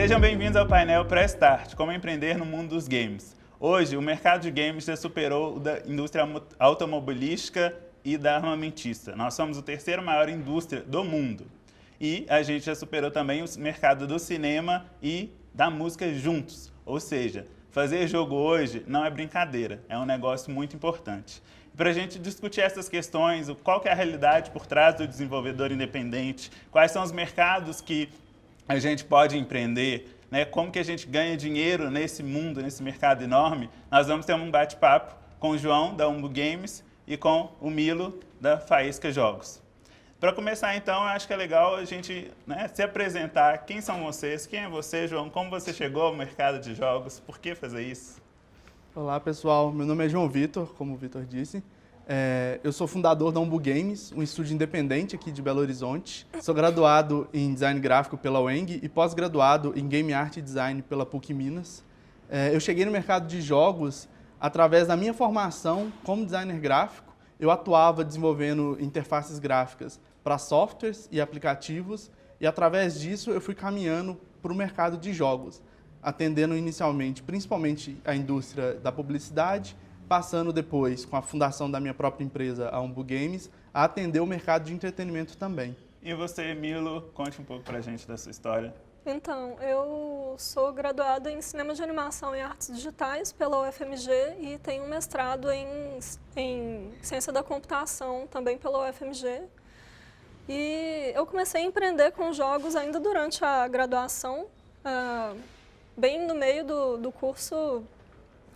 Sejam bem-vindos ao painel Pré-Start, como empreender no mundo dos games. Hoje, o mercado de games já superou o da indústria automobilística e da armamentista. Nós somos a terceira maior indústria do mundo. E a gente já superou também o mercado do cinema e da música juntos. Ou seja, fazer jogo hoje não é brincadeira, é um negócio muito importante. Para a gente discutir essas questões, qual que é a realidade por trás do desenvolvedor independente, quais são os mercados que a gente pode empreender, né? Como que a gente ganha dinheiro nesse mundo, nesse mercado enorme, nós vamos ter um bate-papo com o João, da Umbu Games, e com o Milo, da Faísca Jogos. Para começar, então, eu acho que é legal a gente, né, se apresentar. Quem são vocês? Quem é você, João? Como você chegou ao mercado de jogos? Por que fazer isso? Olá, pessoal. Meu nome é João Vitor, como o Vitor disse. Eu sou fundador da Umbu Games, um estúdio independente aqui de Belo Horizonte. Sou graduado em Design Gráfico pela UENG e pós-graduado em Game Art e Design pela PUC Minas. Eu cheguei no mercado de jogos através da minha formação como designer gráfico. Eu atuava desenvolvendo interfaces gráficas para softwares e aplicativos e, através disso, eu fui caminhando para o mercado de jogos, atendendo inicialmente, principalmente, a indústria da publicidade, passando depois, com a fundação da minha própria empresa, a Umbu Games, a atender o mercado de entretenimento também. E você, Milo, conte um pouco pra gente da sua história. Então, eu sou graduada em Cinema de Animação e Artes Digitais pela UFMG e tenho um mestrado em Ciência da Computação também pela UFMG. E eu comecei a empreender com jogos ainda durante a graduação, bem no meio do curso.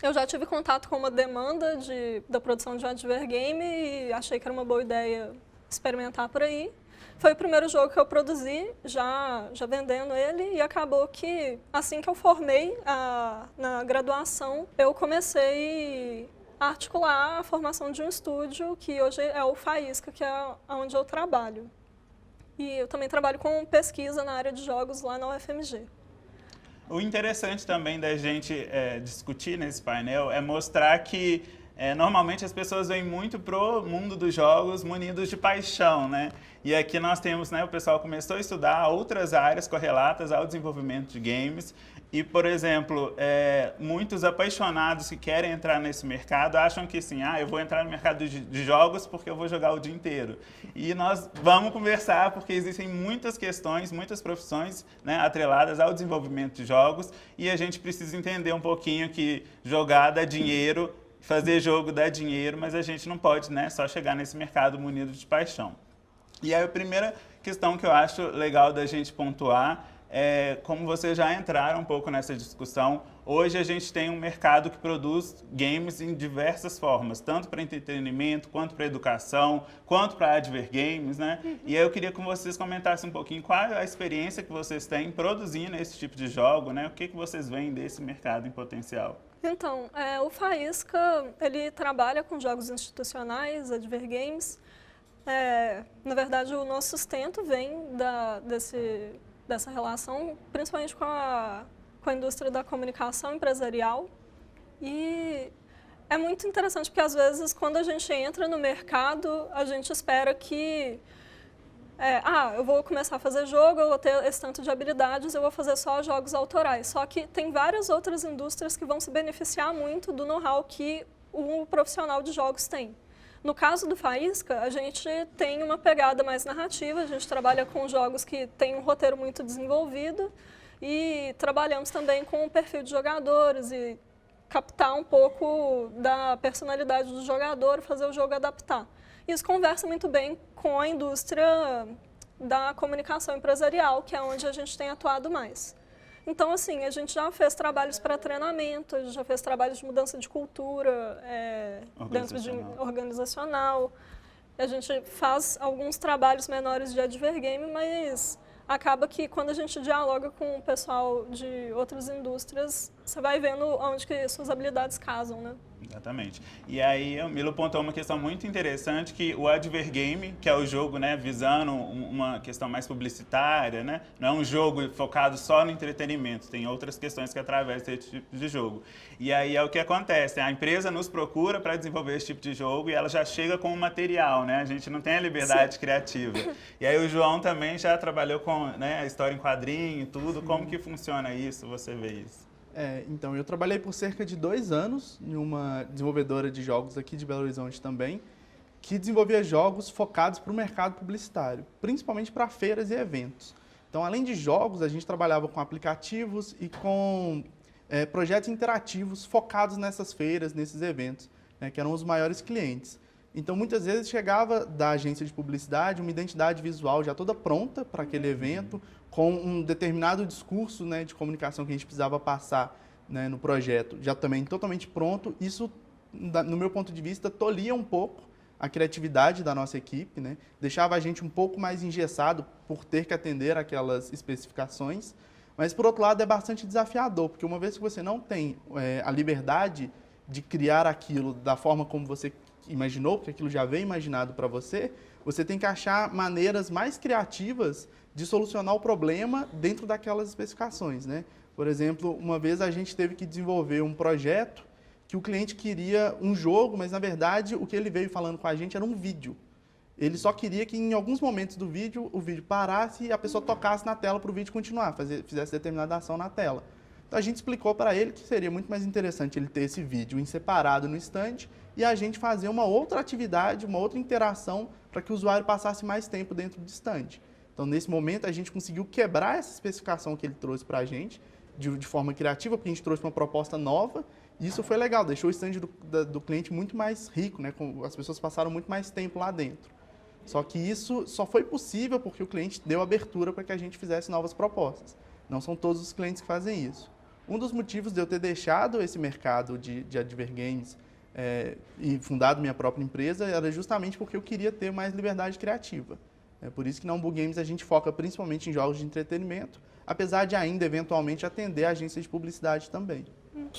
Eu já tive contato com uma demanda da produção de um advergame e achei que era uma boa ideia experimentar por aí. Foi o primeiro jogo que eu produzi, já vendendo ele, e acabou que, assim que eu formei na graduação, eu comecei a articular a formação de um estúdio, que hoje é o Faísca, que é onde eu trabalho. E eu também trabalho com pesquisa na área de jogos lá na UFMG. O interessante também da gente discutir nesse painel é mostrar que normalmente as pessoas vêm muito pro mundo dos jogos munidos de paixão, né? E aqui nós temos, né, o pessoal começou a estudar outras áreas correlatas ao desenvolvimento de games e, por exemplo, muitos apaixonados que querem entrar nesse mercado acham que assim, eu vou entrar no mercado de jogos porque eu vou jogar o dia inteiro. E nós vamos conversar porque existem muitas questões, muitas profissões, né, atreladas ao desenvolvimento de jogos e a gente precisa entender um pouquinho que jogar dá dinheiro, fazer jogo dá dinheiro, mas a gente não pode, né, só chegar nesse mercado munido de paixão. E aí a primeira questão que eu acho legal da gente pontuar é, como vocês já entraram um pouco nessa discussão, hoje a gente tem um mercado que produz games em diversas formas, tanto para entretenimento, quanto para educação, quanto para advergames, né? E aí eu queria que vocês comentassem um pouquinho qual é a experiência que vocês têm produzindo esse tipo de jogo, né? O que vocês veem desse mercado em potencial? Então, o Faísca, ele trabalha com jogos institucionais, advergames. Na verdade, o nosso sustento vem dessa relação, principalmente com a indústria da comunicação empresarial. E é muito interessante porque, às vezes, quando a gente entra no mercado, a gente espera que eu vou começar a fazer jogo, eu vou ter esse tanto de habilidades, eu vou fazer só jogos autorais. Só que tem várias outras indústrias que vão se beneficiar muito do know-how que o profissional de jogos tem. No caso do Faísca, a gente tem uma pegada mais narrativa, a gente trabalha com jogos que têm um roteiro muito desenvolvido e trabalhamos também com o perfil de jogadores e captar um pouco da personalidade do jogador e fazer o jogo adaptar. Isso conversa muito bem com a indústria da comunicação empresarial, que é onde a gente tem atuado mais. Então, assim, a gente já fez trabalhos para treinamento, a gente já fez trabalhos de mudança de cultura dentro de organizacional. A gente faz alguns trabalhos menores de advergame, mas acaba que quando a gente dialoga com o pessoal de outras indústrias, você vai vendo onde que suas habilidades casam, né? Exatamente. E aí o Milo pontuou uma questão muito interessante, que o advergame, que é o jogo, né, visando uma questão mais publicitária, né, não é um jogo focado só no entretenimento, tem outras questões que atravessam esse tipo de jogo. E aí é o que acontece, a empresa nos procura para desenvolver esse tipo de jogo e ela já chega com o material, né, a gente não tem a liberdade criativa. E aí o João também já trabalhou com, né, a história em quadrinho e tudo. Como que funciona isso, você vê isso? Então, eu trabalhei por cerca de 2 anos em uma desenvolvedora de jogos aqui de Belo Horizonte também, que desenvolvia jogos focados para o mercado publicitário, principalmente para feiras e eventos. Então, além de jogos, a gente trabalhava com aplicativos e com projetos interativos focados nessas feiras, nesses eventos, né, que eram os maiores clientes. Então, muitas vezes chegava da agência de publicidade uma identidade visual já toda pronta para aquele evento, com um determinado discurso, né, de comunicação que a gente precisava passar, né, no projeto, já também totalmente pronto. Isso, no meu ponto de vista, tolhia um pouco a criatividade da nossa equipe, né, deixava a gente um pouco mais engessado por ter que atender aquelas especificações. Mas, por outro lado, é bastante desafiador, porque uma vez que você não tem a liberdade de criar aquilo da forma como você imaginou, porque aquilo já veio imaginado para você, você tem que achar maneiras mais criativas de solucionar o problema dentro daquelas especificações, né? Por exemplo, uma vez a gente teve que desenvolver um projeto que o cliente queria um jogo, mas na verdade o que ele veio falando com a gente era um vídeo. Ele só queria que em alguns momentos do vídeo, o vídeo parasse e a pessoa tocasse na tela para o vídeo continuar, fizesse determinada ação na tela. Então a gente explicou para ele que seria muito mais interessante ele ter esse vídeo em separado no stand e a gente fazer uma outra atividade, uma outra interação para que o usuário passasse mais tempo dentro do stand. Então, nesse momento, a gente conseguiu quebrar essa especificação que ele trouxe para a gente de forma criativa, porque a gente trouxe uma proposta nova e isso foi legal, deixou o stand do cliente muito mais rico, né? As pessoas passaram muito mais tempo lá dentro. Só que isso só foi possível porque o cliente deu abertura para que a gente fizesse novas propostas. Não são todos os clientes que fazem isso. Um dos motivos de eu ter deixado esse mercado de advergames e fundado minha própria empresa era justamente porque eu queria ter mais liberdade criativa. É por isso que na Umbu Games a gente foca principalmente em jogos de entretenimento, apesar de ainda eventualmente atender a agências de publicidade também. Uhum.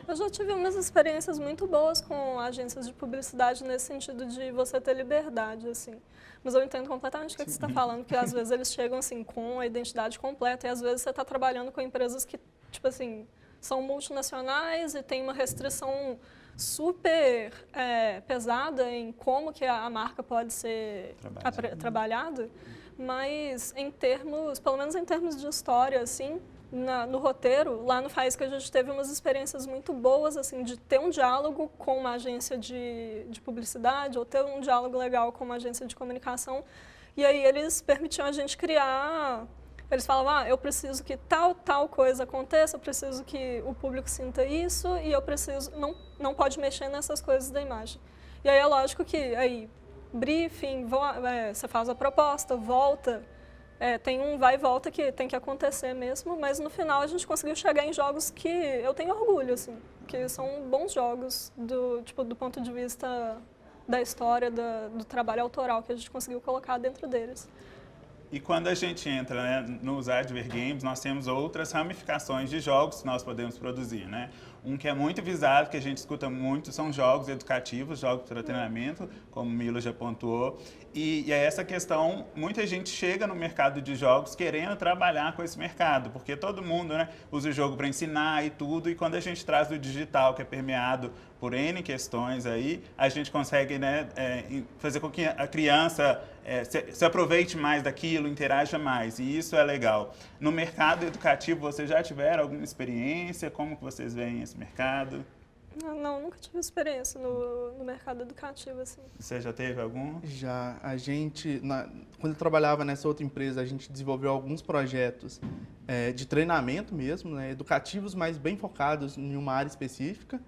Eu já tive umas experiências muito boas com agências de publicidade nesse sentido de você ter liberdade, assim. Mas eu entendo completamente o que você está falando, que às vezes eles chegam assim com a identidade completa e às vezes você está trabalhando com empresas que, tipo assim, são multinacionais e tem uma restrição super pesada em como que a marca pode ser trabalhada, mas em termos, pelo menos em termos de história, assim, no roteiro, lá no Faísca a gente teve umas experiências muito boas, assim, de ter um diálogo com uma agência de publicidade ou ter um diálogo legal com uma agência de comunicação, e aí eles permitiam a gente criar. Eles falavam, eu preciso que tal coisa aconteça, eu preciso que o público sinta isso e eu preciso, não pode mexer nessas coisas da imagem. E aí é lógico que aí, briefing, você faz a proposta, volta, tem um vai e volta que tem que acontecer mesmo, mas no final a gente conseguiu chegar em jogos que eu tenho orgulho, assim, que são bons jogos do ponto de vista da história, do trabalho autoral que a gente conseguiu colocar dentro deles. E quando a gente entra, né, nos advergames, nós temos outras ramificações de jogos que nós podemos produzir, né? Um que é muito visado, que a gente escuta muito, são jogos educativos, jogos para treinamento, como o Milo já pontuou. E é essa questão, muita gente chega no mercado de jogos querendo trabalhar com esse mercado, porque todo mundo, né, usa o jogo para ensinar e tudo, e quando a gente traz o digital, que é permeado por N questões aí, a gente consegue, né, fazer com que a criança se aproveite mais daquilo, interaja mais, e isso é legal. No mercado educativo, vocês já tiveram alguma experiência? Como que vocês veem esse mercado? Não, nunca tive experiência no mercado educativo, assim. Você já teve algum? Já, a gente, quando eu trabalhava nessa outra empresa, a gente desenvolveu alguns projetos de treinamento mesmo, né, educativos, mas bem focados em uma área específica.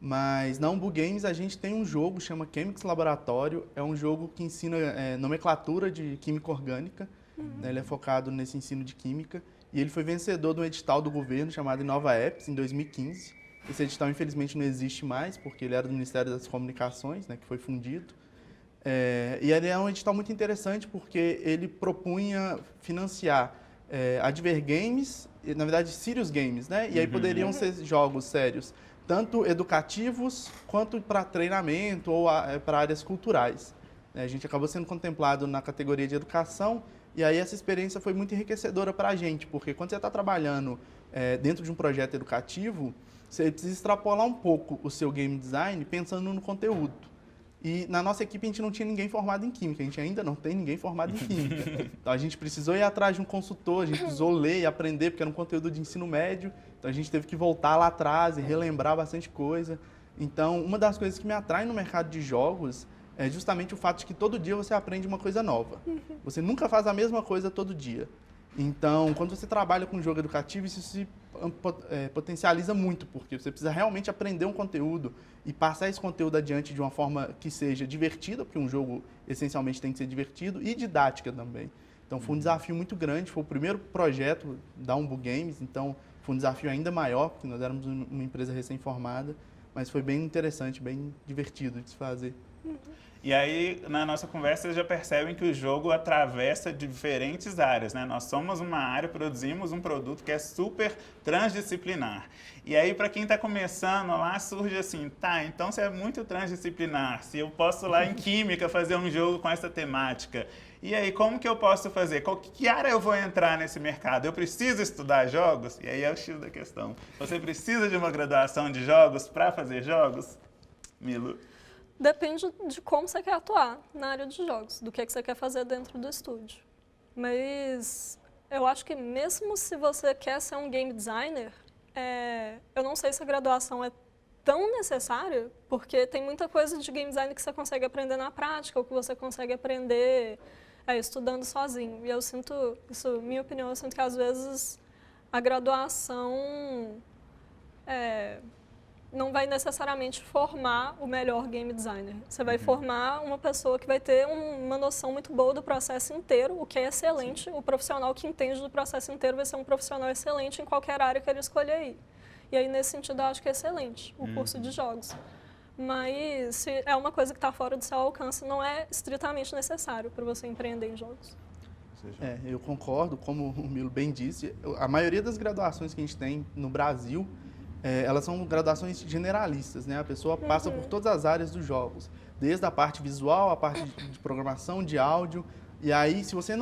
Mas na Umbu Games a gente tem um jogo, chama Chemics Laboratório, é um jogo que ensina nomenclatura de química orgânica, né, ele é focado nesse ensino de química, e ele foi vencedor de um edital do governo chamado Inova Apps, em 2015. Esse edital, infelizmente, não existe mais, porque ele era do Ministério das Comunicações, né, que foi fundido. E ele é um edital muito interessante, porque ele propunha financiar advergames na verdade, serious games, né? E aí poderiam ser jogos sérios, tanto educativos quanto para treinamento ou para áreas culturais. A gente acabou sendo contemplado na categoria de educação e aí essa experiência foi muito enriquecedora para a gente, porque quando você está trabalhando dentro de um projeto educativo, você precisa extrapolar um pouco o seu game design pensando no conteúdo. E na nossa equipe a gente não tinha ninguém formado em química, a gente ainda não tem ninguém formado em química. Então a gente precisou ir atrás de um consultor, a gente precisou ler e aprender, porque era um conteúdo de ensino médio, então a gente teve que voltar lá atrás e relembrar bastante coisa. Então uma das coisas que me atrai no mercado de jogos é justamente o fato de que todo dia você aprende uma coisa nova. Você nunca faz a mesma coisa todo dia. Então, quando você trabalha com jogo educativo, isso se potencializa muito, porque você precisa realmente aprender um conteúdo e passar esse conteúdo adiante de uma forma que seja divertida, porque um jogo essencialmente tem que ser divertido, e didática também. Então, foi um desafio muito grande, foi o primeiro projeto da Umbu Games, então foi um desafio ainda maior, porque nós éramos uma empresa recém-formada, mas foi bem interessante, bem divertido de se fazer. E aí, na nossa conversa, vocês já percebem que o jogo atravessa diferentes áreas, né? Nós somos uma área, produzimos um produto que é super transdisciplinar. E aí, para quem está começando lá, surge assim, tá, então se é muito transdisciplinar, se eu posso lá em química fazer um jogo com essa temática, e aí, como que eu posso fazer? Que área eu vou entrar nesse mercado? Eu preciso estudar jogos? E aí é o X da questão. Você precisa de uma graduação de jogos para fazer jogos? Milo? Depende de como você quer atuar na área de jogos, do que você quer fazer dentro do estúdio. Mas eu acho que mesmo se você quer ser um game designer, eu não sei se a graduação é tão necessária, porque tem muita coisa de game design que você consegue aprender na prática, ou que você consegue aprender estudando sozinho. E eu sinto, isso, minha opinião, eu sinto que às vezes a graduação não vai necessariamente formar o melhor game designer. Você vai formar uma pessoa que vai ter uma noção muito boa do processo inteiro, o que é excelente. Sim. O profissional que entende do processo inteiro vai ser um profissional excelente em qualquer área que ele escolher ir. E aí, nesse sentido, eu acho que é excelente o curso de jogos. Mas se é uma coisa que está fora do seu alcance, não é estritamente necessário para você empreender em jogos. Eu concordo, como o Milo bem disse, a maioria das graduações que a gente tem no Brasil, elas são graduações generalistas, né? A pessoa passa por todas as áreas dos jogos, desde a parte visual, a parte de programação, de áudio. E aí, se você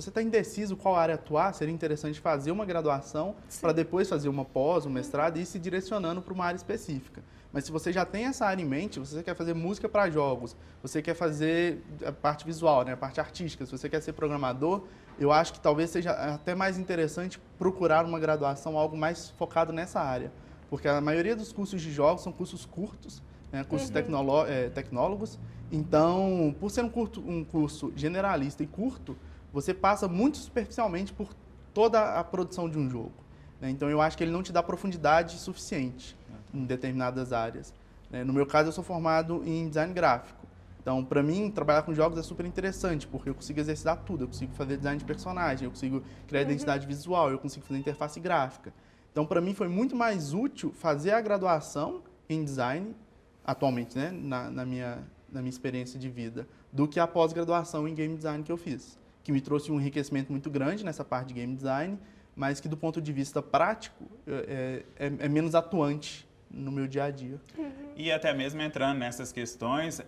está indeciso qual área atuar, seria interessante fazer uma graduação para depois fazer uma pós, um mestrado e ir se direcionando para uma área específica. Mas se você já tem essa área em mente, você quer fazer música para jogos, você quer fazer a parte visual, né? A parte artística, se você quer ser programador, eu acho que talvez seja até mais interessante procurar uma graduação, algo mais focado nessa área. Porque a maioria dos cursos de jogos são cursos curtos, né, cursos tecnólogos. Então, por ser um curso generalista e curto, você passa muito superficialmente por toda a produção de um jogo. Né? Então, eu acho que ele não te dá profundidade suficiente em determinadas áreas. No meu caso, eu sou formado em design gráfico. Então, para mim, trabalhar com jogos é super interessante, porque eu consigo exercitar tudo. Eu consigo fazer design de personagem, eu consigo criar identidade visual, eu consigo fazer interface gráfica. Então, para mim, foi muito mais útil fazer a graduação em design, atualmente, né, na minha experiência de vida, do que a pós-graduação em game design que eu fiz, que me trouxe um enriquecimento muito grande nessa parte de game design, mas que, do ponto de vista prático, é menos atuante no meu dia a dia. E até mesmo entrando nessas questões,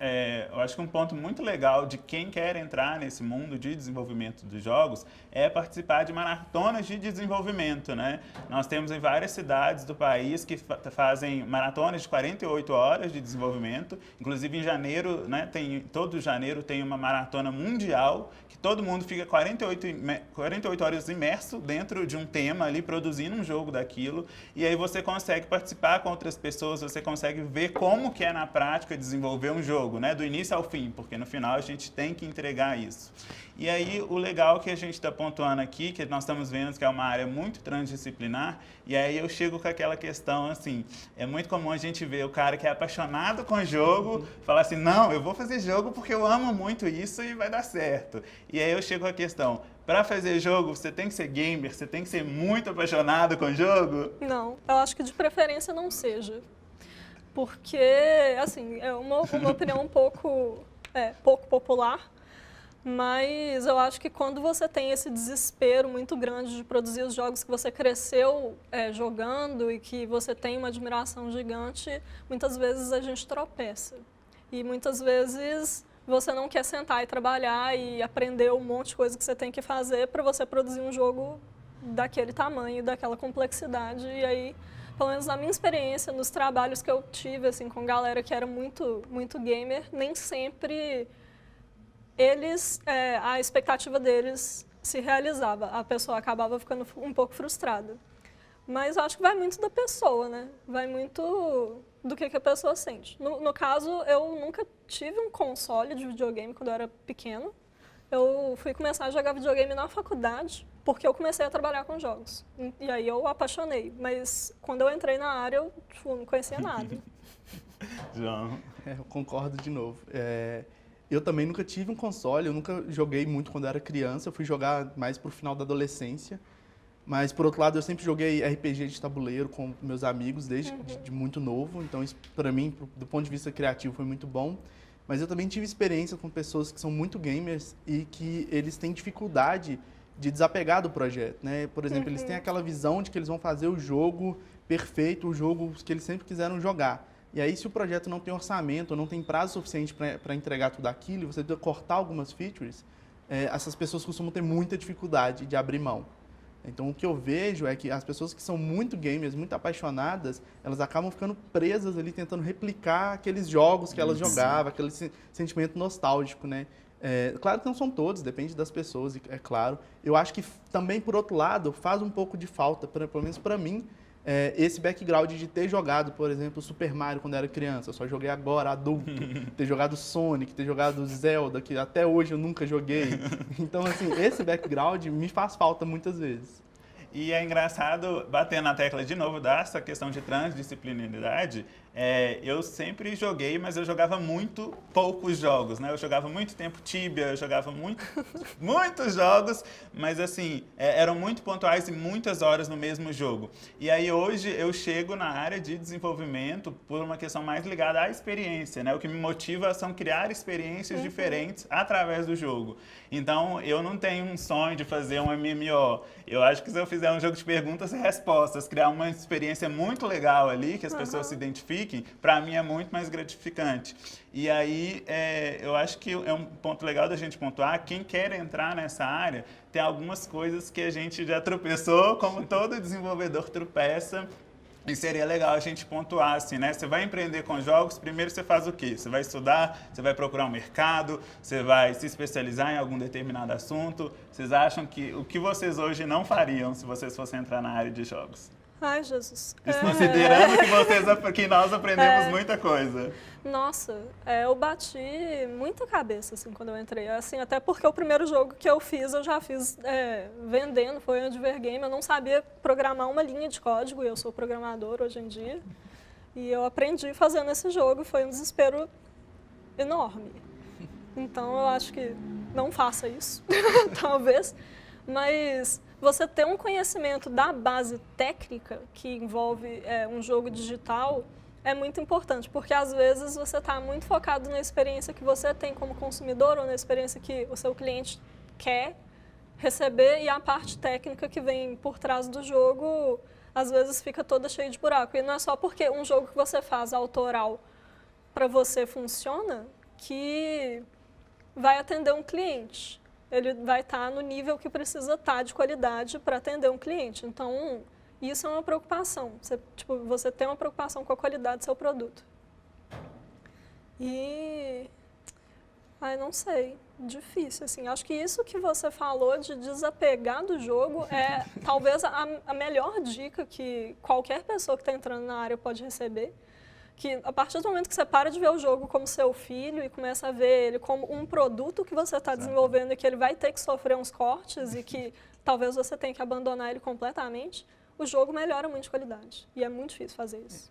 eu acho que um ponto muito legal de quem quer entrar nesse mundo de desenvolvimento dos jogos é participar de maratonas de desenvolvimento, né? Nós temos em várias cidades do país que fazem maratonas de 48 horas de desenvolvimento, inclusive em janeiro, né, todo janeiro tem uma maratona mundial, que todo mundo fica 48 horas imerso dentro de um tema ali, produzindo um jogo daquilo, e aí você consegue participar com outras pessoas, você consegue ver como que é na prática desenvolver um jogo, né? Do início ao fim, porque no final a gente tem que entregar isso. E aí o legal que a gente está pontuando aqui, que nós estamos vendo que é uma área muito transdisciplinar, e aí eu chego com aquela questão assim, é muito comum a gente ver o cara que é apaixonado com o jogo, falar assim, não, eu vou fazer jogo porque eu amo muito isso e vai dar certo. E aí eu chego com a questão, para fazer jogo, você tem que ser gamer, você tem que ser muito apaixonado com o jogo? Não, eu acho que de preferência não seja. Porque, assim, é uma opinião pouco popular, Mas eu acho que quando você tem esse desespero muito grande de produzir os jogos que você cresceu jogando e que você tem uma admiração gigante, muitas vezes a gente tropeça. E muitas vezes você não quer sentar e trabalhar e aprender um monte de coisa que você tem que fazer para você produzir um jogo daquele tamanho, daquela complexidade. E aí, pelo menos na minha experiência, nos trabalhos que eu tive assim, com galera que era muito, muito gamer, nem sempre a expectativa deles se realizava. A pessoa acabava ficando um pouco frustrada. Mas eu acho que vai muito da pessoa, né? Vai muito do que a pessoa sente. No caso, eu nunca tive um console de videogame quando eu era pequeno. Eu fui começar a jogar videogame na faculdade, porque eu comecei a trabalhar com jogos. E aí eu apaixonei. Mas quando eu entrei na área, eu não conhecia nada. João? Eu concordo de novo. Eu também nunca tive um console, eu nunca joguei muito quando eu era criança, eu fui jogar mais pro final da adolescência. Mas, por outro lado, eu sempre joguei RPG de tabuleiro com meus amigos desde de muito novo. Então, isso, para mim, do ponto de vista criativo, foi muito bom. Mas eu também tive experiência com pessoas que são muito gamers e que eles têm dificuldade de desapegar do projeto, né? Por exemplo, eles têm aquela visão de que eles vão fazer o jogo perfeito, o jogo que eles sempre quiseram jogar. E aí, se o projeto não tem orçamento, não tem prazo suficiente para entregar tudo aquilo, e você precisa cortar algumas features, essas pessoas costumam ter muita dificuldade de abrir mão. Então, o que eu vejo é que as pessoas que são muito gamers, muito apaixonadas, elas acabam ficando presas ali, tentando replicar aqueles jogos que elas jogavam, aquele sentimento nostálgico, né? Claro que não são todos, depende das pessoas, é claro. Eu acho que também, por outro lado, faz um pouco de falta, pelo menos para mim, esse background de ter jogado, por exemplo, Super Mario quando eu era criança. Eu só joguei agora, adulto. Ter jogado Sonic, ter jogado Zelda, que até hoje eu nunca joguei. Então, assim, esse background me faz falta muitas vezes. E é engraçado, bater na tecla de novo dessa questão de transdisciplinaridade, eu sempre joguei, mas eu jogava muito poucos jogos, né? Eu jogava muito tempo Tibia, eu jogava muitos jogos, mas assim, eram muito pontuais e muitas horas no mesmo jogo. E aí hoje eu chego na área de desenvolvimento por uma questão mais ligada à experiência, né? O que me motiva são criar experiências diferentes através do jogo. Então, eu não tenho um sonho de fazer um MMO. Eu acho que se eu fizer um jogo de perguntas e respostas, criar uma experiência muito legal ali, que as pessoas se identifiquem, para mim é muito mais gratificante. E aí, eu acho que é um ponto legal da gente pontuar, quem quer entrar nessa área, tem algumas coisas que a gente já tropeçou, como todo desenvolvedor tropeça. E seria legal a gente pontuar assim, né? Você vai empreender com jogos, primeiro você faz o quê? Você vai estudar, você vai procurar um mercado, você vai se especializar em algum determinado assunto. Vocês acham que o que vocês hoje não fariam se vocês fossem entrar na área de jogos? Ai, Jesus. Considerando que nós aprendemos muita coisa. Nossa, eu bati muita cabeça assim quando eu entrei. Assim, até porque o primeiro jogo que eu já fiz vendendo, foi um Advergame. Eu não sabia programar uma linha de código, e eu sou programador hoje em dia. E eu aprendi fazendo esse jogo, foi um desespero enorme. Então eu acho que não faça isso, talvez. Mas você ter um conhecimento da base técnica que envolve um jogo digital é muito importante, porque às vezes você está muito focado na experiência que você tem como consumidor ou na experiência que o seu cliente quer receber, e a parte técnica que vem por trás do jogo às vezes fica toda cheia de buraco. E não é só porque um jogo que você faz autoral para você funciona que vai atender um cliente. Ele vai estar no nível que precisa estar de qualidade para atender um cliente. Então, isso é uma preocupação. Você tem uma preocupação com a qualidade do seu produto. E... não sei. Difícil, assim. Acho que isso que você falou de desapegar do jogo é talvez a melhor dica que qualquer pessoa que está entrando na área pode receber. Que a partir do momento que você para de ver o jogo como seu filho e começa a ver ele como um produto que você está desenvolvendo e que ele vai ter que sofrer uns cortes e que talvez você tenha que abandonar ele completamente, o jogo melhora muito de qualidade. E é muito difícil fazer isso.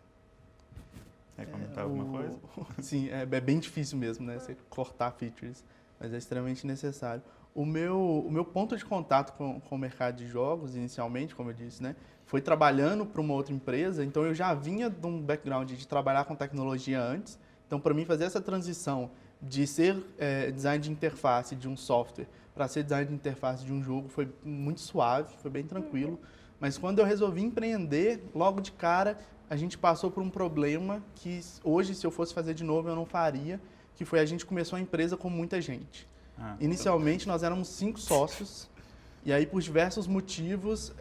Quer comentar alguma coisa? Sim, é bem difícil mesmo, né? Você cortar features, mas é extremamente necessário. O meu ponto de contato com o mercado de jogos, inicialmente, como eu disse, né, foi trabalhando para uma outra empresa, então eu já vinha de um background de trabalhar com tecnologia antes, então para mim fazer essa transição de ser design de interface de um software para ser design de interface de um jogo foi muito suave, foi bem tranquilo. Mas quando eu resolvi empreender, logo de cara, a gente passou por um problema que hoje, se eu fosse fazer de novo, eu não faria, que foi a gente começou a empresa com muita gente. Inicialmente, nós éramos 5 sócios, e aí, por diversos motivos,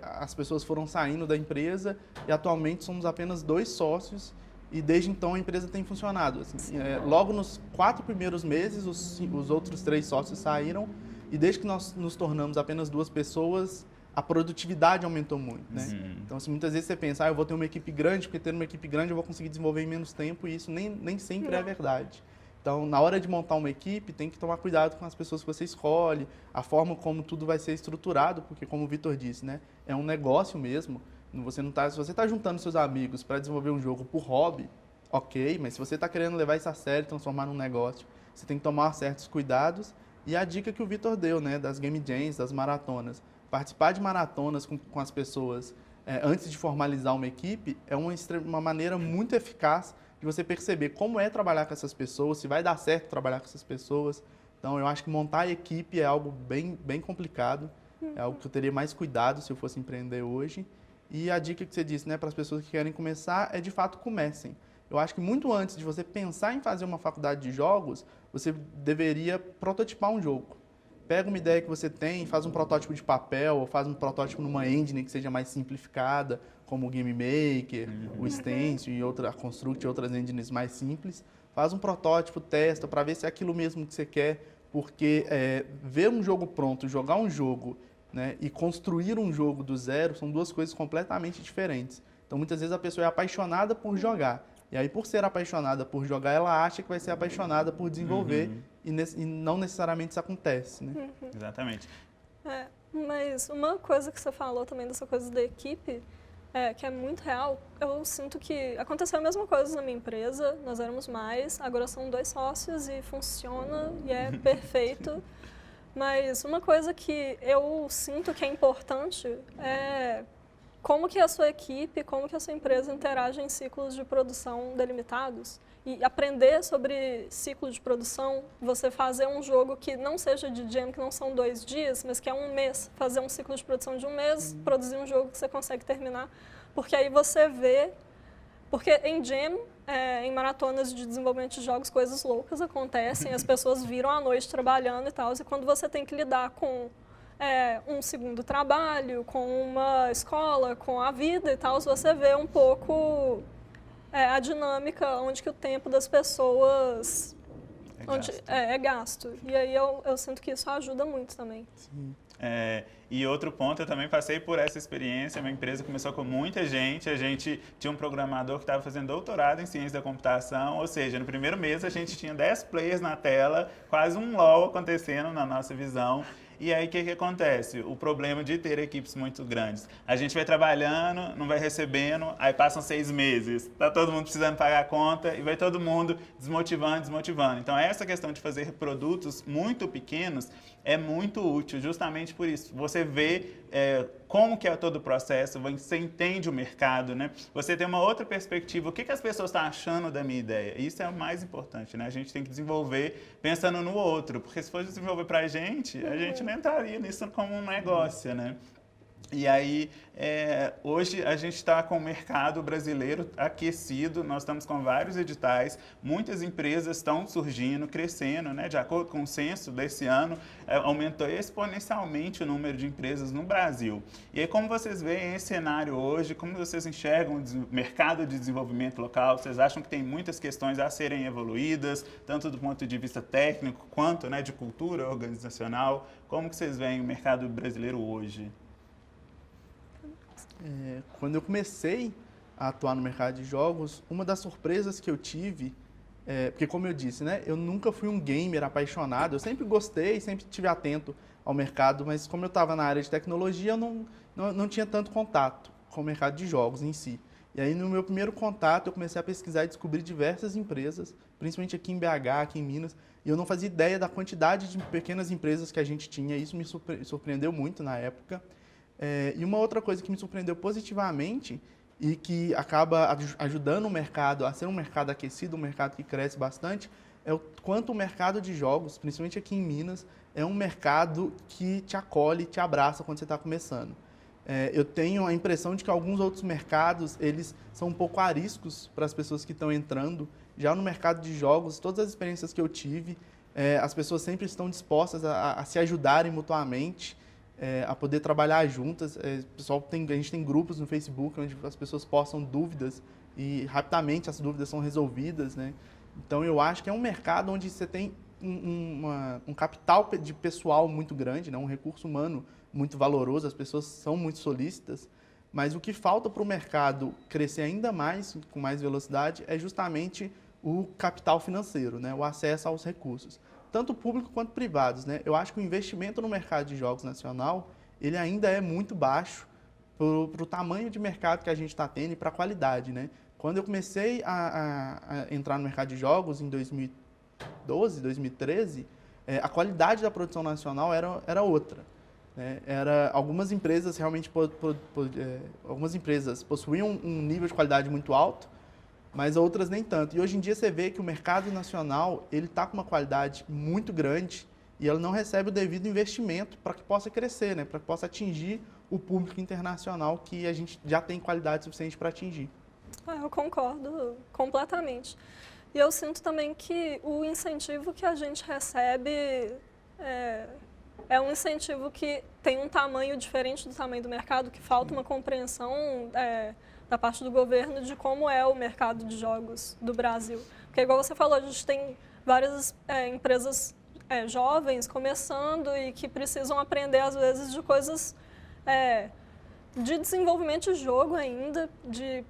as pessoas foram saindo da empresa, e atualmente somos apenas 2 sócios, e desde então a empresa tem funcionado. Assim, logo nos 4 primeiros meses, os outros 3 sócios saíram, e desde que nós nos tornamos apenas 2 pessoas, a produtividade aumentou muito, né? Então, assim, muitas vezes você pensa, eu vou ter uma equipe grande, porque tendo uma equipe grande eu vou conseguir desenvolver em menos tempo, e isso nem sempre é verdade. Então, na hora de montar uma equipe, tem que tomar cuidado com as pessoas que você escolhe, a forma como tudo vai ser estruturado, porque, como o Vitor disse, né, é um negócio mesmo. Se você está juntando seus amigos para desenvolver um jogo por hobby, ok, mas se você está querendo levar isso a sério, transformar num negócio, você tem que tomar certos cuidados. E a dica que o Vitor deu, né, das game jams, das maratonas, participar de maratonas com as pessoas antes de formalizar uma equipe é uma maneira muito eficaz de você perceber como é trabalhar com essas pessoas, se vai dar certo trabalhar com essas pessoas. Então, eu acho que montar a equipe é algo bem complicado, é algo que eu teria mais cuidado se eu fosse empreender hoje. E a dica que você disse, né, para as pessoas que querem começar é, de fato, comecem. Eu acho que muito antes de você pensar em fazer uma faculdade de jogos, você deveria prototipar um jogo. Pega uma ideia que você tem, faz um protótipo de papel, ou faz um protótipo numa engine que seja mais simplificada, como o Game Maker, o Stencil e a Construct e outras engines mais simples. Faz um protótipo, testa, para ver se é aquilo mesmo que você quer, porque ver um jogo pronto, jogar um jogo, né, e construir um jogo do zero são 2 coisas completamente diferentes. Então, muitas vezes a pessoa é apaixonada por jogar. E aí, por ser apaixonada por jogar, ela acha que vai ser apaixonada por desenvolver. E não necessariamente isso acontece, né? Exatamente. Mas uma coisa que você falou também dessa coisa da equipe, que é muito real, eu sinto que aconteceu a mesma coisa na minha empresa, nós éramos mais, agora são 2 sócios e funciona e é perfeito. Mas uma coisa que eu sinto que é importante é como que a sua equipe, como que a sua empresa interage em ciclos de produção delimitados. E aprender sobre ciclo de produção, você fazer um jogo que não seja de jam, que não são 2 dias, mas que é um mês, fazer um ciclo de produção de um mês, produzir um jogo que você consegue terminar. Porque aí você vê... Porque em jam, em maratonas de desenvolvimento de jogos, coisas loucas acontecem, as pessoas viram à noite trabalhando e tal, e quando você tem que lidar com um segundo trabalho, com uma escola, com a vida e tal, você vê um pouco a dinâmica onde que o tempo das pessoas é gasto. E aí eu sinto que isso ajuda muito também. Sim. E outro ponto, eu também passei por essa experiência, minha empresa começou com muita gente, a gente tinha um programador que estava fazendo doutorado em ciência da computação, ou seja, no primeiro mês a gente tinha 10 players na tela, quase um LOL acontecendo na nossa visão. E aí, o que acontece? O problema de ter equipes muito grandes. A gente vai trabalhando, não vai recebendo, aí passam 6 meses, tá todo mundo precisando pagar a conta e vai todo mundo desmotivando. Então, essa questão de fazer produtos muito pequenos é muito útil, justamente por isso. Você vê como que é todo o processo, você entende o mercado, né? Você tem uma outra perspectiva, o que as pessoas estão achando da minha ideia. Isso é o mais importante, né? A gente tem que desenvolver pensando no outro, porque se for desenvolver pra gente não entraria nisso como um negócio, né? E aí, hoje a gente está com o mercado brasileiro aquecido, nós estamos com vários editais, muitas empresas estão surgindo, crescendo, né? De acordo com o censo desse ano, aumentou exponencialmente o número de empresas no Brasil. E aí, como vocês veem esse cenário hoje, como vocês enxergam o mercado de desenvolvimento local, vocês acham que tem muitas questões a serem evoluídas, tanto do ponto de vista técnico, quanto, né, de cultura organizacional? Como que vocês veem o mercado brasileiro hoje? Quando eu comecei a atuar no mercado de jogos, uma das surpresas que eu tive, porque como eu disse, né, eu nunca fui um gamer apaixonado, eu sempre gostei, sempre estive atento ao mercado, mas como eu estava na área de tecnologia, eu não tinha tanto contato com o mercado de jogos em si. E aí, no meu primeiro contato, eu comecei a pesquisar e descobrir diversas empresas, principalmente aqui em BH, aqui em Minas, e eu não fazia ideia da quantidade de pequenas empresas que a gente tinha, e isso me surpreendeu muito na época. E uma outra coisa que me surpreendeu positivamente e que acaba ajudando o mercado a ser um mercado aquecido, um mercado que cresce bastante, é o quanto o mercado de jogos, principalmente aqui em Minas, é um mercado que te acolhe, te abraça quando você está começando. Eu tenho a impressão de que alguns outros mercados, eles são um pouco ariscos para as pessoas que estão entrando. Já no mercado de jogos, todas as experiências que eu tive, as pessoas sempre estão dispostas a se ajudarem mutuamente, a poder trabalhar juntas. A gente tem grupos no Facebook onde as pessoas postam dúvidas e rapidamente as dúvidas são resolvidas, né? Então eu acho que é um mercado onde você tem um capital de pessoal muito grande, né? Um recurso humano muito valoroso, as pessoas são muito solícitas, mas o que falta para o mercado crescer ainda mais, com mais velocidade, é justamente o capital financeiro, né? O acesso aos recursos, tanto público quanto privados, né? Eu acho que o investimento no mercado de jogos nacional, ele ainda é muito baixo para o tamanho de mercado que a gente está tendo e para a qualidade, né? Quando eu comecei a entrar no mercado de jogos em 2012, 2013, a qualidade da produção nacional era outra. Algumas empresas realmente algumas empresas possuíam um nível de qualidade muito alto, mas outras nem tanto. E hoje em dia você vê que o mercado nacional ele está com uma qualidade muito grande e ela não recebe o devido investimento para que possa crescer, né? Para que possa atingir o público internacional que a gente já tem qualidade suficiente para atingir. Eu concordo completamente. E eu sinto também que o incentivo que a gente recebe é um incentivo que tem um tamanho diferente do tamanho do mercado, que falta uma compreensão da parte do governo de como é o mercado de jogos do Brasil. Porque, igual você falou, a gente tem várias empresas jovens começando e que precisam aprender, às vezes, de coisas de desenvolvimento de jogo ainda, de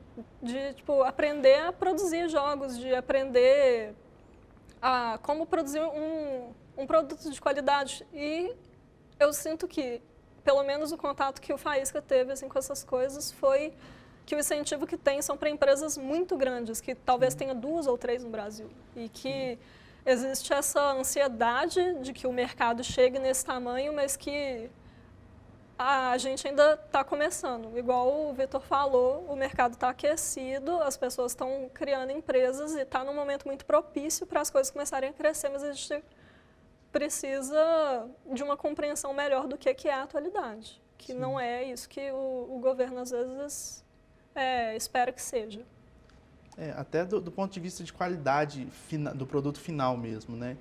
tipo, aprender a produzir jogos, de aprender a como produzir um produto de qualidade. E eu sinto que, pelo menos o contato que o Faísca teve assim, com essas coisas, foi que o incentivo que tem são para empresas muito grandes, que talvez tenha 2 ou 3 no Brasil. E que existe essa ansiedade de que o mercado chegue nesse tamanho, mas que a gente ainda está começando. Igual o Vitor falou, o mercado está aquecido, as pessoas estão criando empresas e está num momento muito propício para as coisas começarem a crescer, mas a gente precisa de uma compreensão melhor do que é a atualidade, que não é isso que o governo às vezes espera que seja. Até do ponto de vista de qualidade do produto final mesmo, né?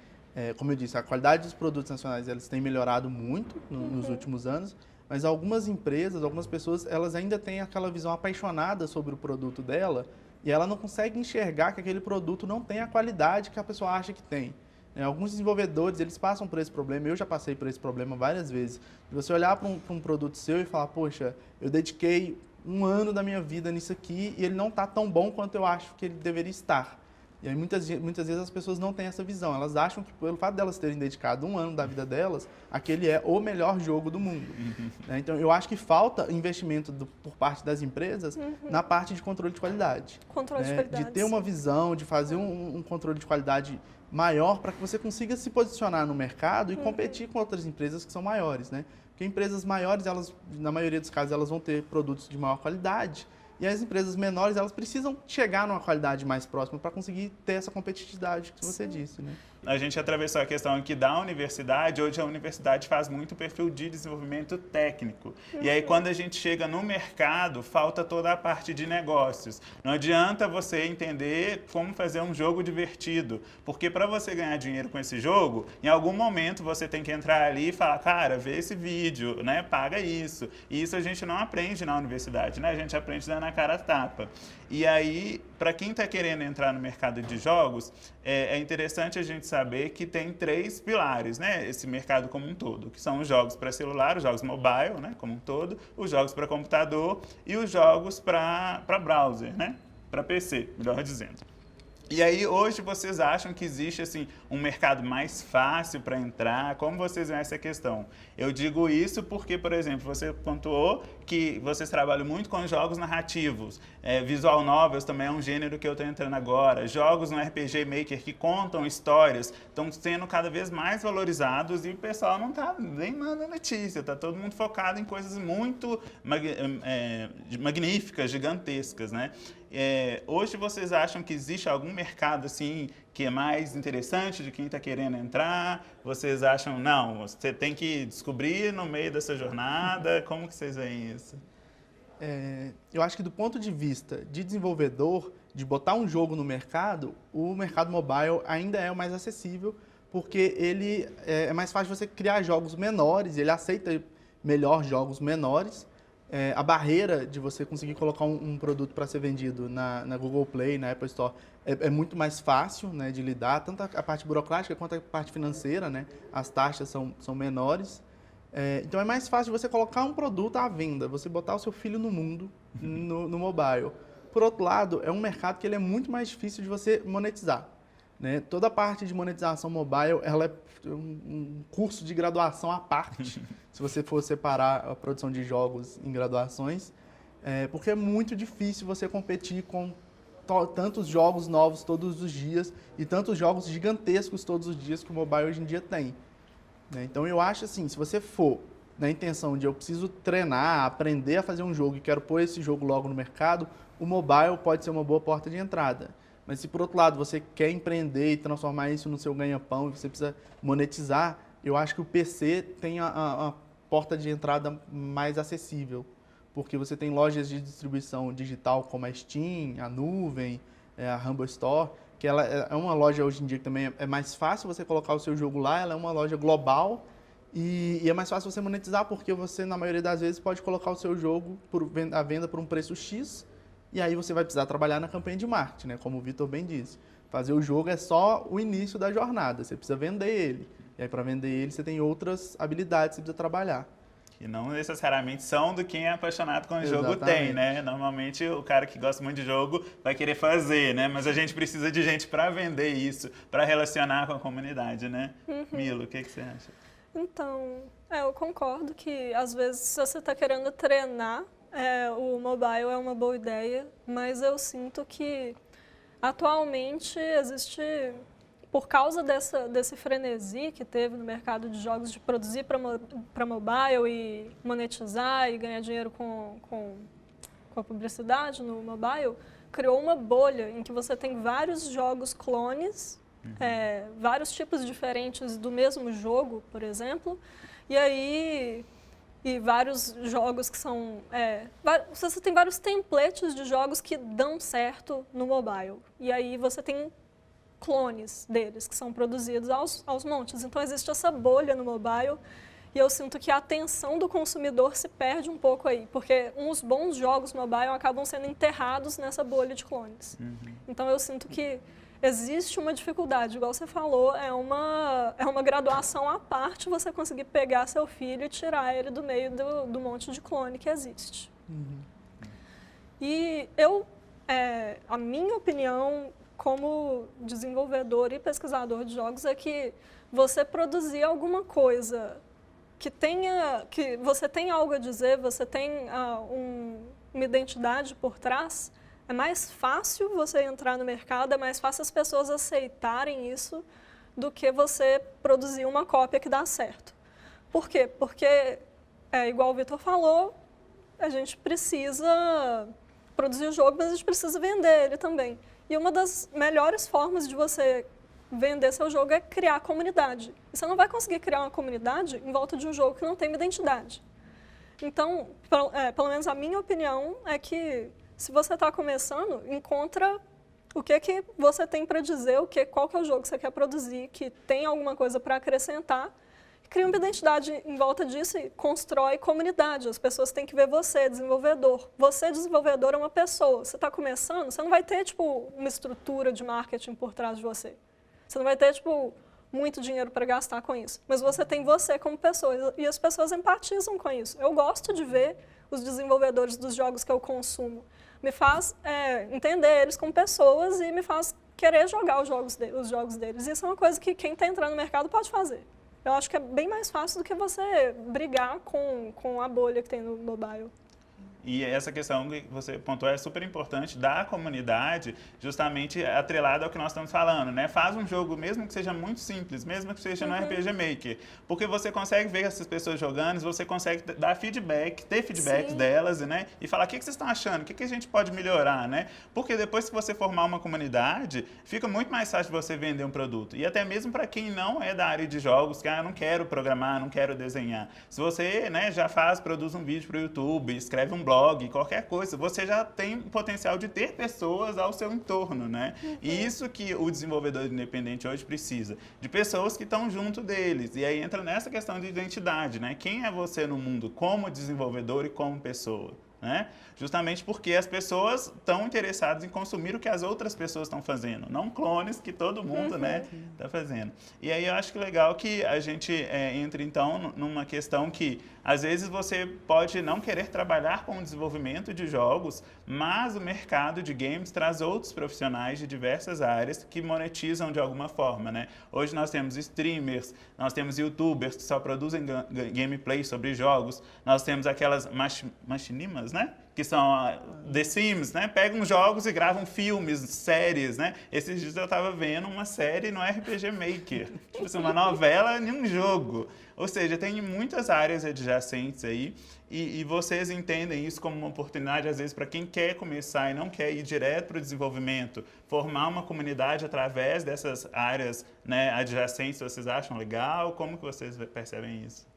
Como eu disse, a qualidade dos produtos nacionais eles têm melhorado muito nos últimos anos, mas algumas empresas, algumas pessoas, elas ainda têm aquela visão apaixonada sobre o produto dela e ela não consegue enxergar que aquele produto não tem a qualidade que a pessoa acha que tem. Alguns desenvolvedores, eles passam por esse problema, eu já passei por esse problema várias vezes. De você olhar para um produto seu e falar, poxa, eu dediquei 1 ano da minha vida nisso aqui e ele não está tão bom quanto eu acho que ele deveria estar. E aí muitas vezes as pessoas não têm essa visão, elas acham que pelo fato delas terem dedicado 1 ano da vida delas, aquele é o melhor jogo do mundo. Então eu acho que falta investimento por parte das empresas na parte de controle de qualidade. Controle de qualidade. De ter uma visão, de fazer um controle de qualidade maior para que você consiga se posicionar no mercado e competir com outras empresas que são maiores, né? Porque empresas maiores, elas, na maioria dos casos, elas vão ter produtos de maior qualidade. E as empresas menores, elas precisam chegar numa qualidade mais próxima para conseguir ter essa competitividade que você disse, né? A gente atravessou a questão aqui da universidade. Hoje a universidade faz muito perfil de desenvolvimento técnico. E aí quando a gente chega no mercado, falta toda a parte de negócios. Não adianta você entender como fazer um jogo divertido, porque para você ganhar dinheiro com esse jogo, em algum momento você tem que entrar ali e falar, cara, vê esse vídeo, né? Paga isso. E isso a gente não aprende na universidade, né? A gente aprende dando a cara a tapa. E aí, para quem está querendo entrar no mercado de jogos, é interessante a gente saber que tem 3 pilares, né? Esse mercado como um todo, que são os jogos para celular, os jogos mobile, né? Como um todo, os jogos para computador e os jogos para browser, né? Para PC, melhor dizendo. E aí, hoje, vocês acham que existe assim, um mercado mais fácil para entrar? Como vocês veem essa questão? Eu digo isso porque, por exemplo, você pontuou que vocês trabalham muito com jogos narrativos. Visual novels também é um gênero que eu estou entrando agora. Jogos no RPG Maker que contam histórias estão sendo cada vez mais valorizados e o pessoal não está nem mandando notícia. Está todo mundo focado em coisas muito magníficas, gigantescas, né? Hoje vocês acham que existe algum mercado assim que é mais interessante de quem está querendo entrar? Vocês acham, não, você tem que descobrir no meio dessa jornada? Como que vocês veem isso? Eu acho que do ponto de vista de desenvolvedor, de botar um jogo no mercado, o mercado mobile ainda é o mais acessível, porque ele é mais fácil você criar jogos menores, ele aceita melhor jogos menores. A barreira de você conseguir colocar um produto para ser vendido na Google Play, na Apple Store, é muito mais fácil, né, de lidar, tanto a parte burocrática quanto a parte financeira, né? As taxas são menores. Então é mais fácil você colocar um produto à venda, você botar o seu filho no mundo, no mobile. Por outro lado, é um mercado que ele é muito mais difícil de você monetizar, né? Toda a parte de monetização mobile, ela é um curso de graduação à parte, se você for separar a produção de jogos em graduações, porque é muito difícil você competir com tantos jogos novos todos os dias e tantos jogos gigantescos todos os dias que o mobile hoje em dia tem. Então eu acho assim, se você for na intenção de eu preciso treinar, aprender a fazer um jogo e quero pôr esse jogo logo no mercado, o mobile pode ser uma boa porta de entrada. Mas se por outro lado você quer empreender e transformar isso no seu ganha-pão e você precisa monetizar, eu acho que o PC tem a porta de entrada mais acessível. Porque você tem lojas de distribuição digital como a Steam, a Nuvem, a Humble Store, que ela é uma loja hoje em dia que também é mais fácil você colocar o seu jogo lá, ela é uma loja global e é mais fácil você monetizar porque você, na maioria das vezes, pode colocar o seu jogo à venda por um preço X e aí você vai precisar trabalhar na campanha de marketing, né? Como o Vitor bem disse. Fazer o jogo é só o início da jornada, você precisa vender ele. E aí, para vender ele, você tem outras habilidades que você precisa trabalhar. Que não necessariamente são do quem é apaixonado com o jogo Exatamente. tem, né? Normalmente o cara que gosta muito de jogo vai querer fazer, né? Mas a gente precisa de gente para vender isso, para relacionar com a comunidade, né? Milo, o que você acha? Então, eu concordo que às vezes se você está querendo treinar, o mobile é uma boa ideia, mas eu sinto que atualmente existe, por causa desse frenesi que teve no mercado de jogos de produzir para mobile e monetizar e ganhar dinheiro com a publicidade no mobile, criou uma bolha em que você tem vários jogos clones, vários tipos diferentes do mesmo jogo, por exemplo, e vários jogos que são... você tem vários templates de jogos que dão certo no mobile. E aí você tem clones deles, que são produzidos aos montes. Então, existe essa bolha no mobile e eu sinto que a atenção do consumidor se perde um pouco aí, porque uns bons jogos mobile acabam sendo enterrados nessa bolha de clones. Então, eu sinto que existe uma dificuldade, igual você falou, é uma graduação à parte você conseguir pegar seu filho e tirar ele do meio do monte de clone que existe. E a minha opinião como desenvolvedor e pesquisador de jogos é que você produzir alguma coisa que você tem algo a dizer, você tem uma identidade por trás, é mais fácil você entrar no mercado, é mais fácil as pessoas aceitarem isso do que você produzir uma cópia que dá certo. Por quê? Porque, igual o Vitor falou, a gente precisa produzir o jogo, mas a gente precisa vender ele também. E uma das melhores formas de você vender seu jogo é criar comunidade. E você não vai conseguir criar uma comunidade em volta de um jogo que não tem uma identidade. Então, pelo menos a minha opinião é que se você está começando, encontra o que você tem para dizer, qual que é o jogo que você quer produzir, que tem alguma coisa para acrescentar, cria uma identidade em volta disso e constrói comunidade. As pessoas têm que ver você, desenvolvedor. Você, desenvolvedor, é uma pessoa. Você está começando, você não vai ter uma estrutura de marketing por trás de você. Você não vai ter muito dinheiro para gastar com isso. Mas você tem você como pessoa e as pessoas empatizam com isso. Eu gosto de ver os desenvolvedores dos jogos que eu consumo. Me faz entender eles como pessoas e me faz querer jogar os jogos deles. Isso é uma coisa que quem está entrando no mercado pode fazer. Eu acho que é bem mais fácil do que você brigar com a bolha que tem no mobile. E essa questão que você pontuou é super importante da comunidade, justamente atrelada ao que nós estamos falando, né? Faz um jogo, mesmo que seja muito simples, mesmo que seja no RPG Maker, porque você consegue ver essas pessoas jogando, você consegue dar feedback, ter feedbacks delas, né? E falar o que vocês estão achando, o que a gente pode melhorar, né? Porque depois que você formar uma comunidade, fica muito mais fácil você vender um produto. E até mesmo para quem não é da área de jogos, que eu não quero programar, não quero desenhar. Se você, né, já produz um vídeo para o YouTube, escreve um blog, qualquer coisa, você já tem o potencial de ter pessoas ao seu entorno, né? E isso que o desenvolvedor independente hoje precisa, de pessoas que estão junto deles. E aí entra nessa questão de identidade, né? Quem é você no mundo como desenvolvedor e como pessoa? Né? Justamente porque as pessoas estão interessadas em consumir o que as outras pessoas estão fazendo, não clones que todo mundo né, está fazendo. E aí eu acho que legal que a gente entre então numa questão que às vezes você pode não querer trabalhar com o desenvolvimento de jogos, mas o mercado de games traz outros profissionais de diversas áreas que monetizam de alguma forma. Né? Hoje nós temos streamers, nós temos youtubers que só produzem gameplay sobre jogos, nós temos aquelas machinimas, né? Que são The Sims, né? Pegam jogos e gravam filmes, séries, né? Esses dias eu estava vendo uma série no RPG Maker, tipo assim, uma novela em um jogo. Ou seja, tem muitas áreas adjacentes aí e vocês entendem isso como uma oportunidade, às vezes, para quem quer começar e não quer ir direto para o desenvolvimento, formar uma comunidade através dessas áreas, né, adjacentes, vocês acham legal? Como que vocês percebem isso?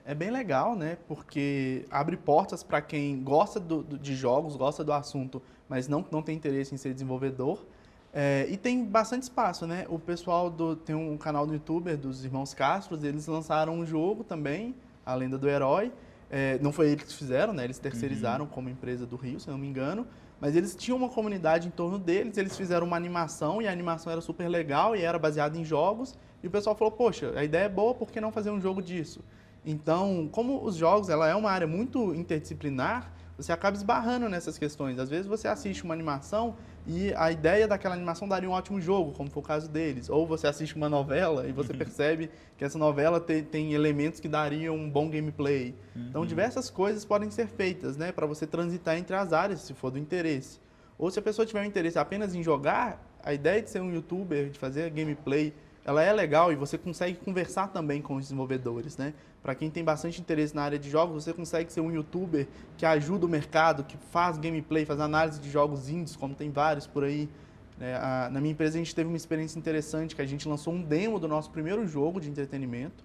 É bem legal, né? Porque abre portas para quem gosta de jogos, gosta do assunto, mas não tem interesse em ser desenvolvedor. E tem bastante espaço, né? O pessoal tem um canal no YouTube dos Irmãos Castro, eles lançaram um jogo também, A Lenda do Herói. Não foi eles que fizeram, né? Eles terceirizaram como empresa do Rio, se não me engano. Mas eles tinham uma comunidade em torno deles, eles fizeram uma animação e a animação era super legal e era baseada em jogos. E o pessoal falou, poxa, a ideia é boa, por que não fazer um jogo disso? Então, como os jogos, ela é uma área muito interdisciplinar, você acaba esbarrando nessas questões. Às vezes você assiste uma animação e a ideia daquela animação daria um ótimo jogo, como foi o caso deles. Ou você assiste uma novela e você percebe que essa novela tem elementos que dariam um bom gameplay. Então, diversas coisas podem ser feitas, né, para você transitar entre as áreas, se for do interesse. Ou se a pessoa tiver um interesse apenas em jogar, a ideia de ser um youtuber, de fazer gameplay, ela é legal e você consegue conversar também com os desenvolvedores, né? Para quem tem bastante interesse na área de jogos, você consegue ser um youtuber que ajuda o mercado, que faz gameplay, faz análise de jogos indies, como tem vários por aí. Na minha empresa a gente teve uma experiência interessante, que a gente lançou um demo do nosso primeiro jogo de entretenimento,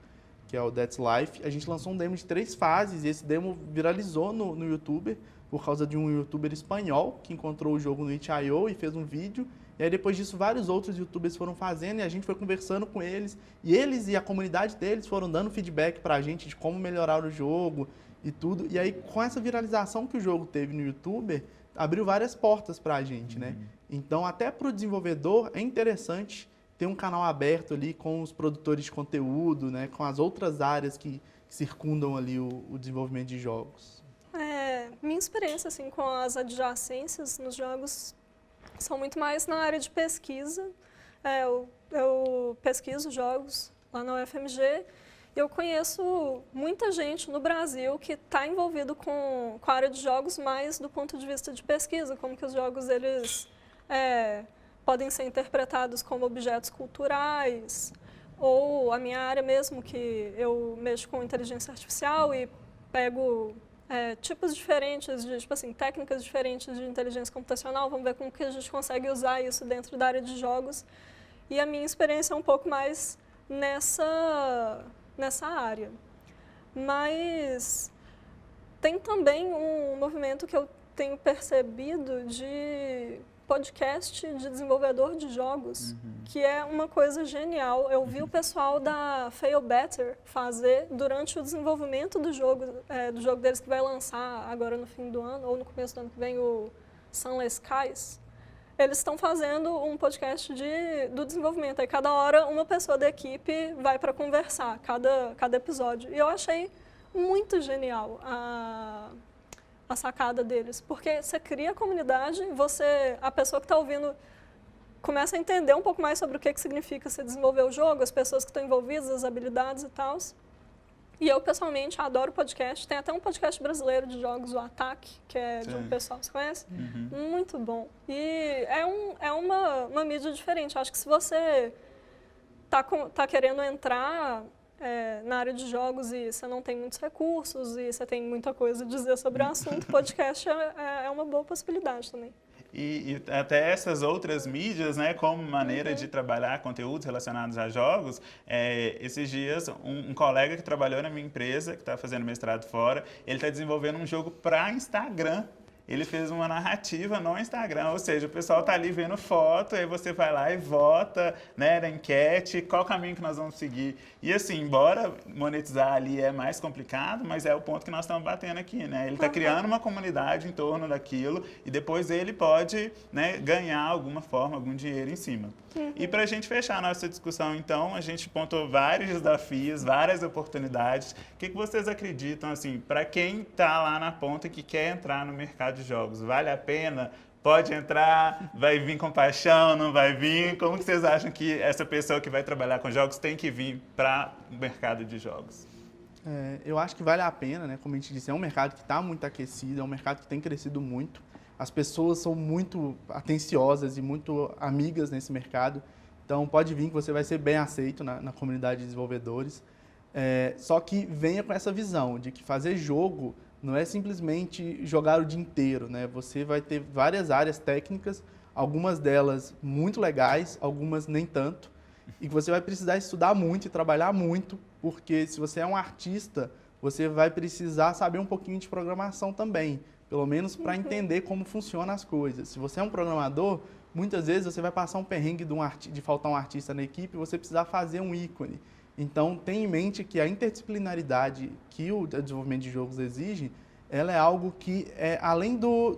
que é o That's Life. A gente lançou um demo de 3 fases e esse demo viralizou no YouTube por causa de um youtuber espanhol que encontrou o jogo no itch.io e fez um vídeo. E aí depois disso vários outros youtubers foram fazendo e a gente foi conversando com eles. E eles e a comunidade deles foram dando feedback pra gente de como melhorar o jogo e tudo. E aí com essa viralização que o jogo teve no YouTube, abriu várias portas pra gente, né? Então até pro desenvolvedor é interessante ter um canal aberto ali com os produtores de conteúdo, né? Com as outras áreas que circundam ali o desenvolvimento de jogos. Minha experiência assim, com as adjacências nos jogos são muito mais na área de pesquisa. Eu pesquiso jogos lá na UFMG e eu conheço muita gente no Brasil que está envolvido com a área de jogos, mais do ponto de vista de pesquisa, como que os jogos eles podem ser interpretados como objetos culturais, ou a minha área mesmo, que eu mexo com inteligência artificial e pego tipos diferentes, tipo assim, técnicas diferentes de inteligência computacional, vamos ver como que a gente consegue usar isso dentro da área de jogos. E a minha experiência é um pouco mais nessa área. Mas tem também um movimento que eu tenho percebido de podcast de desenvolvedor de jogos, que é uma coisa genial. Eu vi o pessoal da Fail Better fazer durante o desenvolvimento do jogo deles que vai lançar agora no fim do ano, ou no começo do ano que vem, o Sunless Skies. Eles estão fazendo um podcast do desenvolvimento. Aí cada hora uma pessoa da equipe vai para conversar, cada episódio. E eu achei muito genial a sacada deles, porque você cria a comunidade, a pessoa que está ouvindo começa a entender um pouco mais sobre o que significa você desenvolver o jogo, as pessoas que estão envolvidas, as habilidades e tal. E eu, pessoalmente, adoro podcast. Tem até um podcast brasileiro de jogos, o Ataque, que é de um pessoal, você conhece? Muito bom. E é uma mídia diferente. Acho que se você tá querendo entrar na área de jogos e você não tem muitos recursos e você tem muita coisa a dizer sobre o assunto, podcast é uma boa possibilidade também. E até essas outras mídias, né, como maneira de trabalhar conteúdos relacionados a jogos, esses dias um colega que trabalhou na minha empresa, que está fazendo mestrado fora, ele está desenvolvendo um jogo para Instagram. Ele fez uma narrativa no Instagram, ou seja, o pessoal tá ali vendo foto, aí você vai lá e vota, né, na enquete, qual caminho que nós vamos seguir. E assim, embora monetizar ali é mais complicado, mas é o ponto que nós estamos batendo aqui, né? Ele está criando uma comunidade em torno daquilo e depois ele pode, né, ganhar alguma forma, algum dinheiro em cima. E para a gente fechar a nossa discussão, então, a gente pontuou vários desafios, várias oportunidades. O que vocês acreditam, assim, para quem está lá na ponta e que quer entrar no mercado de jogos? Vale a pena? Pode entrar? Vai vir com paixão? Não vai vir? Como que vocês acham que essa pessoa que vai trabalhar com jogos tem que vir para o mercado de jogos? Eu acho que vale a pena, né? Como a gente disse, é um mercado que está muito aquecido, é um mercado que tem crescido muito. As pessoas são muito atenciosas e muito amigas nesse mercado. Então, pode vir que você vai ser bem aceito na comunidade de desenvolvedores. Só que venha com essa visão de que fazer jogo não é simplesmente jogar o dia inteiro, né? Você vai ter várias áreas técnicas, algumas delas muito legais, algumas nem tanto. E que você vai precisar estudar muito e trabalhar muito, porque se você é um artista, você vai precisar saber um pouquinho de programação também. Pelo menos para entender como funcionam as coisas. Se você é um programador, muitas vezes você vai passar um perrengue de faltar um artista na equipe e você precisar fazer um ícone. Então, tenha em mente que a interdisciplinaridade que o desenvolvimento de jogos exige, ela é algo que é além do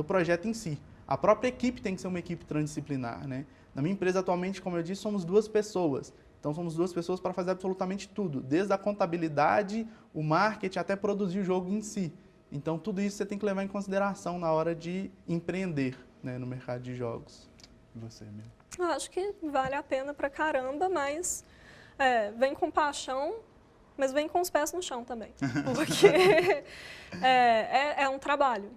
projeto em si. A própria equipe tem que ser uma equipe transdisciplinar, né? Na minha empresa, atualmente, como eu disse, somos 2 pessoas. Então, somos 2 pessoas para fazer absolutamente tudo, desde a contabilidade, o marketing, até produzir o jogo em si. Então, tudo isso você tem que levar em consideração na hora de empreender, né, no mercado de jogos. Você mesmo. Eu acho que vale a pena pra caramba, mas vem com paixão, mas vem com os pés no chão também. Porque é um trabalho,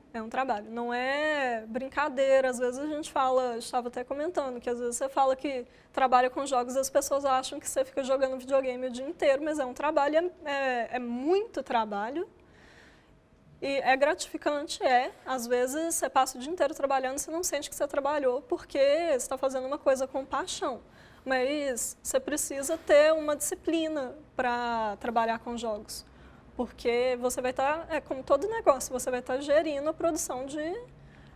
não é brincadeira. Às vezes a gente fala, estava até comentando, que às vezes você fala que trabalha com jogos e as pessoas acham que você fica jogando videogame o dia inteiro, mas é um trabalho, é muito trabalho. E é gratificante, às vezes você passa o dia inteiro trabalhando e você não sente que você trabalhou porque você está fazendo uma coisa com paixão. Mas você precisa ter uma disciplina para trabalhar com jogos. Porque você vai estar, como todo negócio, você vai estar gerindo a produção de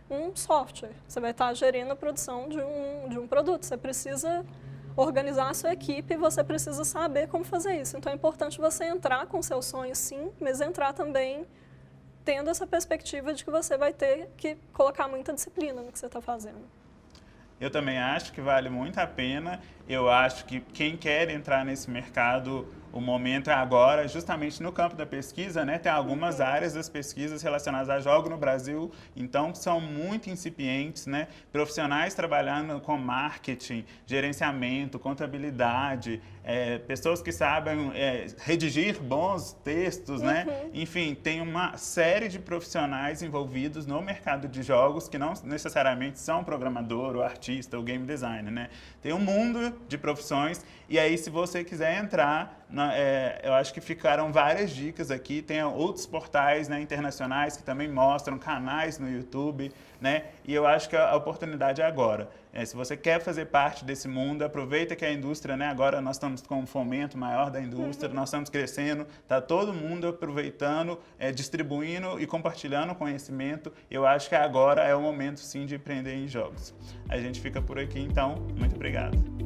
um software. Você vai estar gerindo a produção de um produto. Você precisa organizar a sua equipe e você precisa saber como fazer isso. Então é importante você entrar com seus sonhos, sim, mas entrar também tendo essa perspectiva de que você vai ter que colocar muita disciplina no que você está fazendo. Eu também acho que vale muito a pena. Eu acho que quem quer entrar nesse mercado, o momento é agora, justamente no campo da pesquisa, né? Tem algumas áreas das pesquisas relacionadas a jogos no Brasil, então são muito incipientes, né? Profissionais trabalhando com marketing, gerenciamento, contabilidade, pessoas que sabem redigir bons textos, né? Enfim, tem uma série de profissionais envolvidos no mercado de jogos que não necessariamente são programador, ou artista, ou game designer, né? Tem um mundo de profissões e aí se você quiser entrar, eu acho que ficaram várias dicas aqui, tem outros portais, né, internacionais que também mostram canais no YouTube, né, e eu acho que a oportunidade é agora. Se você quer fazer parte desse mundo, aproveita que a indústria, né, agora nós estamos com um fomento maior da indústria, nós estamos crescendo, está todo mundo aproveitando, distribuindo e compartilhando conhecimento. Eu acho que agora é o momento sim de empreender em jogos. A gente fica por aqui então, muito obrigado.